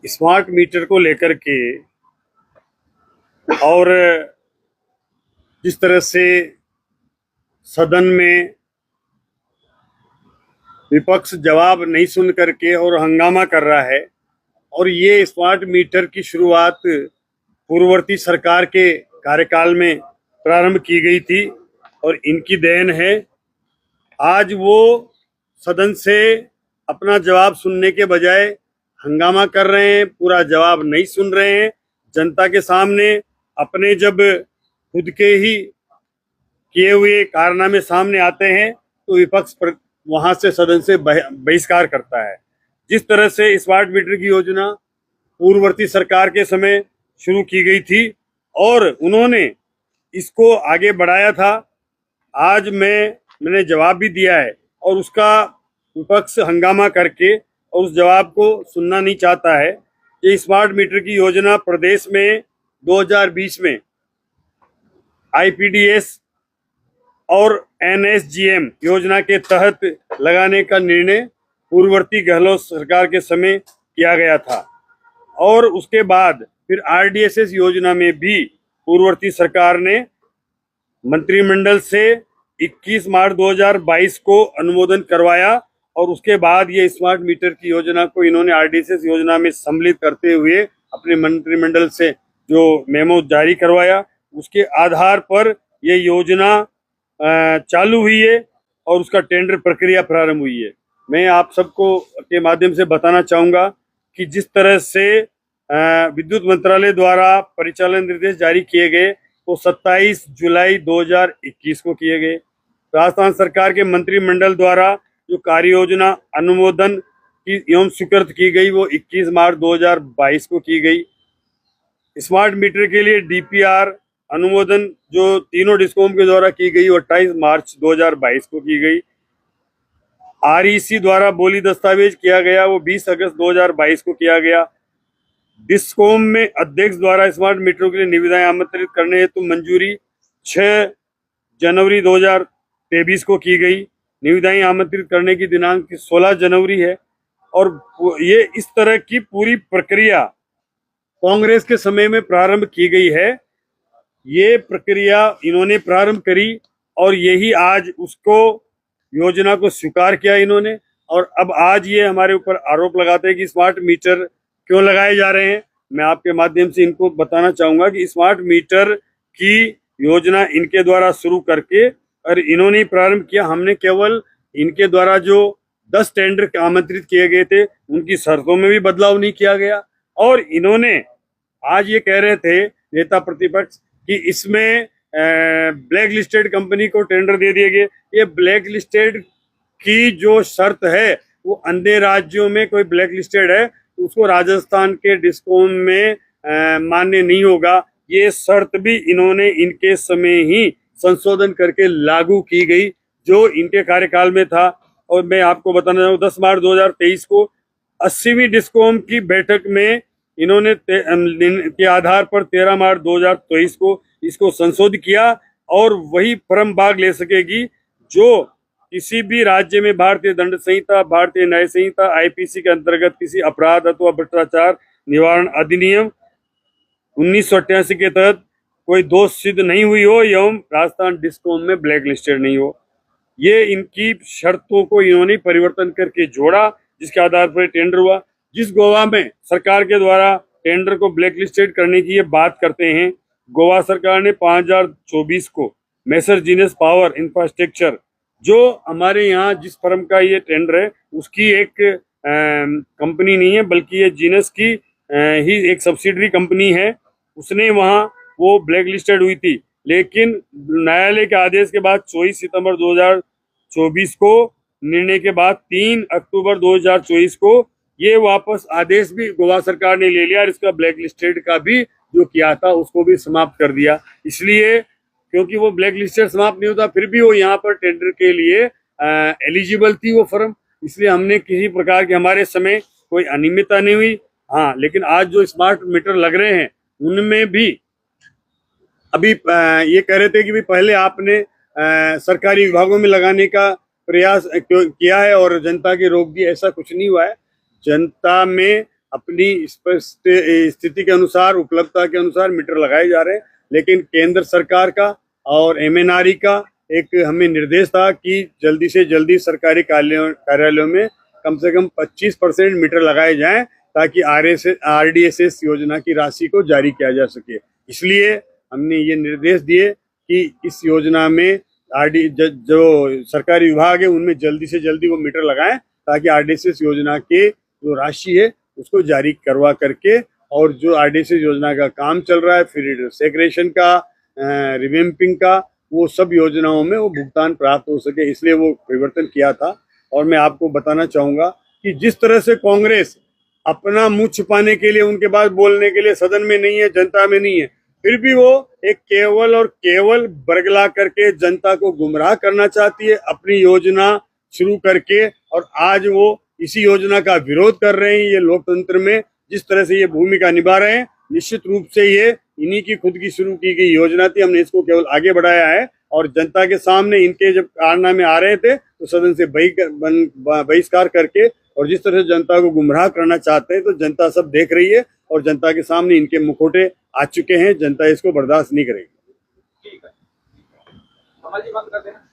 Smart meter को लेकर के और जिस तरह से सदन में विपक्ष जवाब नहीं सुन करके और हंगामा कर रहा है, और ये स्मार्ट मीटर की शुरुआत पूर्ववर्ती सरकार के कार्यकाल में प्रारंभ की गई थी और इनकी देन है। आज वो सदन से अपना जवाब सुनने के बजाय हंगामा कर रहे हैं, पूरा जवाब नहीं सुन रहे हैं। जनता के सामने अपने जब खुद के ही किए हुए कारनामे सामने आते हैं तो विपक्ष वहां से सदन से बहिष्कार करता है। जिस तरह से स्मार्ट मीटर की योजना पूर्ववर्ती सरकार के समय शुरू की गई थी और उन्होंने इसको आगे बढ़ाया था, आज मैंने जवाब भी दिया है और उसका विपक्ष हंगामा करके और उस जवाब को सुनना नहीं चाहता है। ये स्मार्ट मीटर की योजना प्रदेश में 2020 में आईपीडीएस और एनएसजीएम योजना के तहत लगाने का निर्णय पूर्ववर्ती गहलोत सरकार के समय किया गया था और उसके बाद फिर आरडीएसएस योजना में भी पूर्ववर्ती सरकार ने मंत्रिमंडल से 21 मार्च 2022 को अनुमोदन करवाया और उसके बाद ये स्मार्ट मीटर की योजना को इन्होंने आरडीएसएस योजना में सम्मिलित करते हुए अपने मंत्रिमंडल से जो मेमो जारी करवाया, उसके आधार पर ये योजना चालू हुई है और उसका टेंडर प्रक्रिया प्रारंभ हुई है। मैं आप सबको के माध्यम से बताना चाहूँगा कि जिस तरह से विद्युत मंत्रालय द्वारा परिचालन निर्देश जारी किए गए वो 27 जुलाई 2021 को किए गए। राजस्थान सरकार के मंत्रिमंडल द्वारा जो कार्य योजना अनुमोदन की एवं स्वीकृत की गई वो 21 मार्च 2022 को की गई। स्मार्ट मीटर के लिए डीपीआर अनुमोदन जो तीनों डिस्कॉम के द्वारा की गई 28 मार्च 2022 को की गई। आरईसी द्वारा बोली दस्तावेज किया गया वो 20 अगस्त 2022 को किया गया। डिस्कॉम में अध्यक्ष द्वारा स्मार्ट मीटरों के लिए निविदाएं आमंत्रित करने हेतु मंजूरी 6 जनवरी 2023 को की गई। निविदाएं आमंत्रित करने की दिनांक 16 जनवरी है और ये इस तरह की पूरी प्रक्रिया कांग्रेस के समय में प्रारंभ की गई है। ये प्रक्रिया इन्होंने प्रारंभ करी और यही आज उसको योजना को स्वीकार किया इन्होंने, और अब आज ये हमारे ऊपर आरोप लगाते हैं कि स्मार्ट मीटर क्यों लगाए जा रहे हैं। मैं आपके माध्यम से इनको बताना चाहूंगा कि स्मार्ट मीटर की योजना इनके द्वारा शुरू करके और इन्होंने प्रारंभ किया। हमने केवल इनके द्वारा जो 10 टेंडर आमंत्रित किए गए थे उनकी शर्तों में भी बदलाव नहीं किया गया और इन्होंने आज ये कह रहे थे नेता प्रतिपक्ष कि इसमें ब्लैक लिस्टेड कंपनी को टेंडर दे दिए गए। ये ब्लैक लिस्टेड की जो शर्त है वो अन्य राज्यों में कोई ब्लैक लिस्टेड है उसको राजस्थान के डिस्कॉम में मान्य नहीं होगा। ये शर्त भी इन्होंने इनके समय ही संशोधन करके लागू की गई जो इनके कार्यकाल में था। और मैं आपको बताना चाहूँ 10 मार्च 2023 को 80वीं डिस्कॉम की बैठक में इन्होंने के आधार पर 13 मार्च 2023 को इसको संशोधित किया और वही फर्म भाग ले सकेगी जो किसी भी राज्य में भारतीय दंड संहिता, भारतीय न्याय संहिता, आईपीसी के अंतर्गत किसी अपराध अथवा भ्रष्टाचार निवारण अधिनियम 1988 के तहत कोई दोष सिद्ध नहीं हुई हो एवं राजस्थान डिस्कॉम में ब्लैक लिस्टेड नहीं हो। ये इनकी शर्तों को इन्होंने परिवर्तन करके जोड़ा जिसके आधार पर टेंडर हुआ। जिस गोवा में सरकार के द्वारा टेंडर को ब्लैक लिस्टेड करने की ये बात करते हैं, गोवा सरकार ने 5024 को मैसर जीनस पावर इंफ्रास्ट्रक्चर जो हमारे यहाँ जिस फर्म का ये टेंडर है उसकी एक कंपनी नहीं है बल्कि ये जीनस की ही एक सब्सिडरी कंपनी है, उसने वहाँ वो ब्लैक लिस्टेड हुई थी। लेकिन न्यायालय के आदेश के बाद 24 सितंबर 2024 को निर्णय के बाद 3 अक्टूबर 2024 को ये वापस आदेश भी गोवा सरकार ने ले लिया और इसका ब्लैक लिस्टेड का भी जो किया था उसको भी समाप्त कर दिया। इसलिए क्योंकि वो ब्लैक लिस्टेड समाप्त नहीं होता फिर भी वो यहाँ पर टेंडर के लिए एलिजिबल थी वो फर्म, इसलिए हमने किसी प्रकार के हमारे समय कोई अनियमितता नहीं हुई। हाँ, लेकिन आज जो स्मार्ट मीटर लग रहे हैं उनमें भी अभी ये कह रहे थे कि भी पहले आपने सरकारी विभागों में लगाने का प्रयास किया है और जनता की रोक दी, ऐसा कुछ नहीं हुआ है। जनता में अपनी स्पष्ट स्थिति के अनुसार, उपलब्धता के अनुसार मीटर लगाए जा रहे हैं। लेकिन केंद्र सरकार का और एमएनआरई का एक हमें निर्देश था कि जल्दी से जल्दी सरकारी कार्यालयों में कम से कम 25% मीटर लगाए जाएं ताकि आरडीएसएस योजना की राशि को जारी किया जा सके। इसलिए हमने ये निर्देश दिए कि इस योजना में जो सरकारी विभाग है उनमें जल्दी से जल्दी वो मीटर लगाएं ताकि आरडीएसएस योजना के जो राशि है उसको जारी करवा करके, और जो आरडीएसएस योजना का काम चल रहा है, फिर सेग्रेशन का, रिवेम्पिंग का, वो सब योजनाओं में वो भुगतान प्राप्त हो सके, इसलिए वो परिवर्तन किया था। और मैं आपको बताना चाहूंगा कि जिस तरह से कांग्रेस अपना मुंह छिपाने के लिए, उनके बाद बोलने के लिए सदन में नहीं है, जनता में नहीं है, फिर भी वो एक केवल और केवल बरगला करके जनता को गुमराह करना चाहती है अपनी योजना शुरू करके, और आज वो इसी योजना का विरोध कर रहे हैं। ये लोकतंत्र में जिस तरह से ये भूमिका निभा रहे हैं, निश्चित रूप से ये इन्हीं की खुद की शुरू की गई योजना थी। हमने इसको केवल आगे बढ़ाया है, और जनता के सामने इनके जब कारनामे आ रहे थे तो सदन से बहिष्कार करके, और जिस तरह से जनता को गुमराह करना चाहते हैं, तो जनता सब देख रही है और जनता के सामने इनके मुखौटे आ चुके हैं। जनता इसको बर्दाश्त नहीं करेगी। ठीक है, कमल जी बंद कर देना।